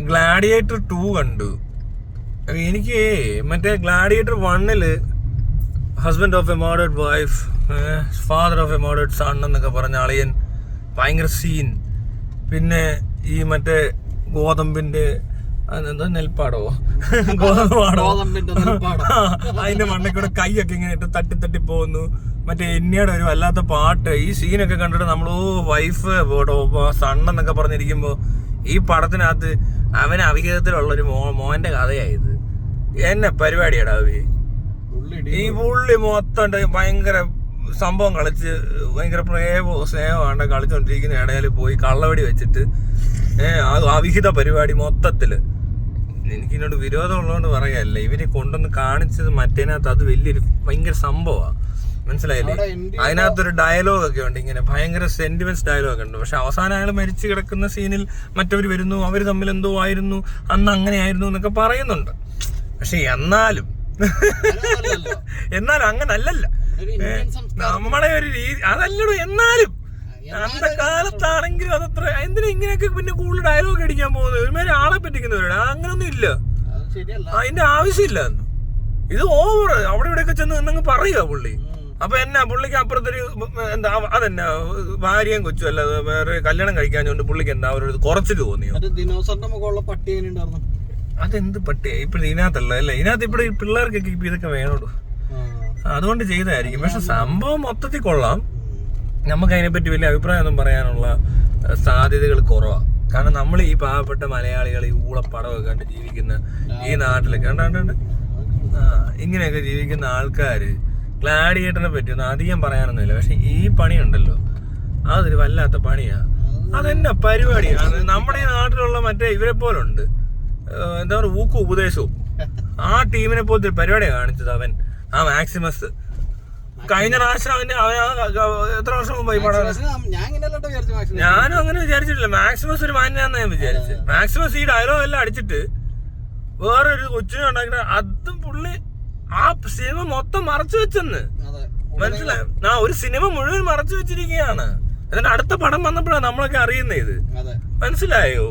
Gladiator 2 കണ്ടു. എനിക്ക് മറ്റേ gladiator 1 husband of a murdered wife, father of a murdered son എന്നൊക്കെ പറഞ്ഞ അളിയൻ ഭയങ്കര സീൻ. പിന്നെ ഈ മറ്റേ ഗോതമ്പിന്റെ എന്താ നെൽപ്പാടോ ഗോതമ്പാടോ അതിന്റെ മണ്ണക്കൂടെ കൈയൊക്കെ ഇങ്ങനെ ഇട്ട് തട്ടി പോകുന്നു. മറ്റേ എന്നിയുടെ ഒരു വല്ലാത്ത പാട്ട്. ഈ സീനൊക്കെ കണ്ടിട്ട് നമ്മളോ വൈഫ് സണ്ണെന്നൊക്കെ പറഞ്ഞിരിക്കുമ്പോ ഈ പടത്തിനകത്ത് അവന് അവിഹിതത്തിലുള്ളൊരു മോന്റെ കഥയായത്. എന്നെ പരിപാടിയാടാ ഈ പുള്ളി മൊത്തം ഭയങ്കര സംഭവം കളിച്ച് ഭയങ്കര സ്നേഹമാണ് കളിച്ചോണ്ടിരിക്കുന്ന ഇടയിൽ പോയി കള്ളവടി വെച്ചിട്ട് അവിഹിത പരിപാടി മൊത്തത്തില്. എനിക്കിന്നോട് വിരോധം ഉള്ളതുകൊണ്ട് പറയല്ല, ഇവരെ കൊണ്ടൊന്ന് കാണിച്ചത് മറ്റേനകത്ത് അത് വലിയൊരു ഭയങ്കര സംഭവമാണ്, മനസ്സിലായില്ലേ? അതിനകത്തൊരു ഡയലോഗൊക്കെ ഉണ്ട്, ഇങ്ങനെ ഭയങ്കര സെന്റിമെന്റ്സ് ഡയലോഗ് ഉണ്ട്. പക്ഷെ അവസാനം അയാൾ മരിച്ചു കിടക്കുന്ന സീനിൽ മറ്റവർ വരുന്നു, അവർ തമ്മിൽ എന്തോ ആയിരുന്നു, അന്ന് അങ്ങനെ ആയിരുന്നു എന്നൊക്കെ പറയുന്നുണ്ട്. പക്ഷെ എന്നാലും അങ്ങനല്ലല്ല നമ്മുടെ ഒരു രീതി അതല്ലടോ. എന്നാലും അന്നത്തെ കാലത്താണെങ്കിലും അതത്ര എന്തിനാ ഇങ്ങനെയൊക്കെ പിന്നെ കൂടുതൽ ഡയലോഗ് അടിക്കാൻ പോകുന്നത്? ഒരുമാതിരി ആളെ പറ്റിക്കുന്നവരുടെ അങ്ങനൊന്നും ഇല്ല, അതിന്റെ ആവശ്യമില്ല. ഇത് ഓവർ അവിടെ ഇവിടെയൊക്കെ ചെന്ന് എന്നങ്ങ് പറയുക പുള്ളി. അപ്പൊ എന്നാ പുള്ളിക്ക് അപ്പുറത്തൊരു എന്താ അതെന്നാ ഭാര്യയും കൊച്ചും അല്ലാതെ വേറെ കല്യാണം കഴിക്കാഞ്ഞോണ്ട് പുള്ളിക്ക് എന്താ അവരോട് കുറച്ച് തോന്നിയോ? അതെന്ത് പട്ടിയാ ഇപ്പൊ ഇതിനകത്തല്ല അല്ലേ? ഇതിനകത്ത് ഇപ്പൊ പിള്ളേർക്കൊക്കെ ഇപ്പൊ ഇതൊക്കെ വേണോടൂ, അതുകൊണ്ട് ചെയ്തായിരിക്കും. പക്ഷെ സംഭവം മൊത്തത്തിൽ കൊള്ളാം. നമുക്ക് അതിനെപ്പറ്റി വലിയ അഭിപ്രായമൊന്നും പറയാനുള്ള സാധ്യതകൾ കുറവാണ്. കാരണം നമ്മൾ ഈ പാവപ്പെട്ട മലയാളികൾ ഈ ഊളപ്പടമൊക്കെ കണ്ട് ജീവിക്കുന്ന ഈ നാട്ടിലൊക്കെ കണ്ടാണ്ട് ഇങ്ങനെയൊക്കെ ജീവിക്കുന്ന ആൾക്കാര് ഗ്ലാഡിയേറ്ററിനെ പറ്റിയൊന്നും അധികം പറയാനൊന്നുമില്ല. പക്ഷെ ഈ പണിയുണ്ടല്ലോ അതൊരു വല്ലാത്ത പണിയാ. അതെന്നാ പരിപാടിയാണ്. നമ്മുടെ ഈ നാട്ടിലുള്ള മറ്റേ ഇവരെ പോലുണ്ട്, എന്താ പറയുക, ഊക്കും ഉപദേശവും. ആ ടീമിനെ പോലത്തെ ഒരു പരിപാടിയാണ് കാണിച്ചത് അവൻ, ആ മാക്സിമസ്. കഴിഞ്ഞ പ്രാവശ്യം അവന് എത്ര വർഷം മുമ്പ് ഞാനും അങ്ങനെ വിചാരിച്ചിട്ടില്ല. മാക്സിമസ് ഒരു മാന്യാന്ന് ഞാൻ വിചാരിച്ചു. മാക്സിമസ് ഈ ഡയലോഗ് എല്ലാം അടിച്ചിട്ട് വേറൊരു കൊച്ചിനെ ഉണ്ടാക്കിട്ട് അതും പുള്ളി ആ സിനിമ മൊത്തം മറച്ചു വെച്ചെന്ന് മനസ്സിലായി. ഒരു സിനിമ മുഴുവൻ മറച്ചു വെച്ചിരിക്കുകയാണ്. എന്നിട്ട് അടുത്ത പടം വന്നപ്പോഴാണ് നമ്മളൊക്കെ അറിയുന്നത് ഇത്, മനസ്സിലായോ?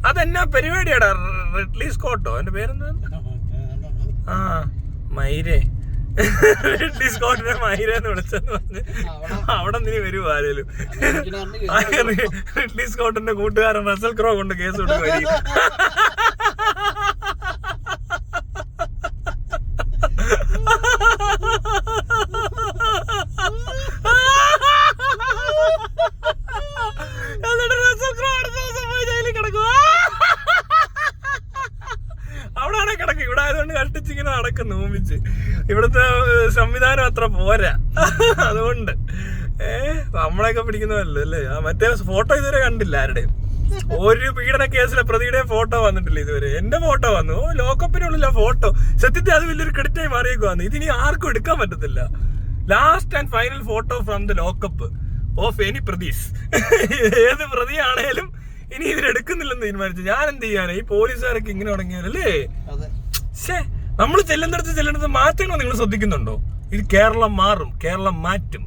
അതെന്നാ പരിപാടിയാടാ? റിഡ്ലി സ്കോട്ടോ എന്റെ പേരെന്താ? ആ മൈരേ, റിഡ്ലി സ്കോട്ടിനെ മൈരെന്ന് വിളിച്ചെന്ന് പറഞ്ഞ് അവിടെ നിന്ന് വരുമോ ആരേലും? റിഡ്ലി സ്കോട്ടിന്റെ കൂട്ടുകാരൻ റസൽ ക്രോ കൊണ്ട് കേസ് കൊടുക്കുമായിരിക്കും. എന്നിട്ട് റസൽ ക്രോ അടുത്ത ദിവസം പോയി ജയിലിൽ കിടക്കുക. അവിടെയാണെ കിടക്കും, ഇവിടെ ആയതുകൊണ്ട് കഷ്ടിച്ചിങ്ങനെ നടക്കുന്നു മുമ്പിച്ച്. ഇവിടുത്തെ സംവിധാനം അത്ര പോരാ, അതുകൊണ്ട് നമ്മളെയൊക്കെ പിടിക്കുന്നതല്ലോ അല്ലേ? മറ്റേ ഫോട്ടോ ഇതുവരെ കണ്ടില്ല ആരുടെയും. ഒരു പീഡന കേസിലെ പ്രതിയുടെ ഫോട്ടോ വന്നിട്ടില്ല ഇതുവരെ. എന്റെ ഫോട്ടോ വന്നു, ലോക്കപ്പിനുള്ള ഫോട്ടോ. സത്യത്തിൽ അത് വലിയൊരു ക്രെഡിറ്റായി മാറിയേക്കുവാന്ന്. ഇതിനി ആർക്കും എടുക്കാൻ പറ്റത്തില്ല. Last and final photo from the lockup of any പ്രതീസ്. ഏത് പ്രതിയാണേലും ഇനി ഇവരെടുക്കുന്നില്ലെന്ന് തീരുമാനിച്ചു. ഞാൻ എന്ത് ചെയ്യാനാ? ഈ പോലീസുകാരൊക്കെ ഇങ്ങനെ തുടങ്ങിയാലല്ലേ? നമ്മൾ ചെല്ലുന്നിടത്ത് മാറ്റങ്ങൾ നിങ്ങൾ ശ്രദ്ധിക്കുന്നുണ്ടോ? ഇത് കേരളം മാറും, കേരളം മാറ്റും.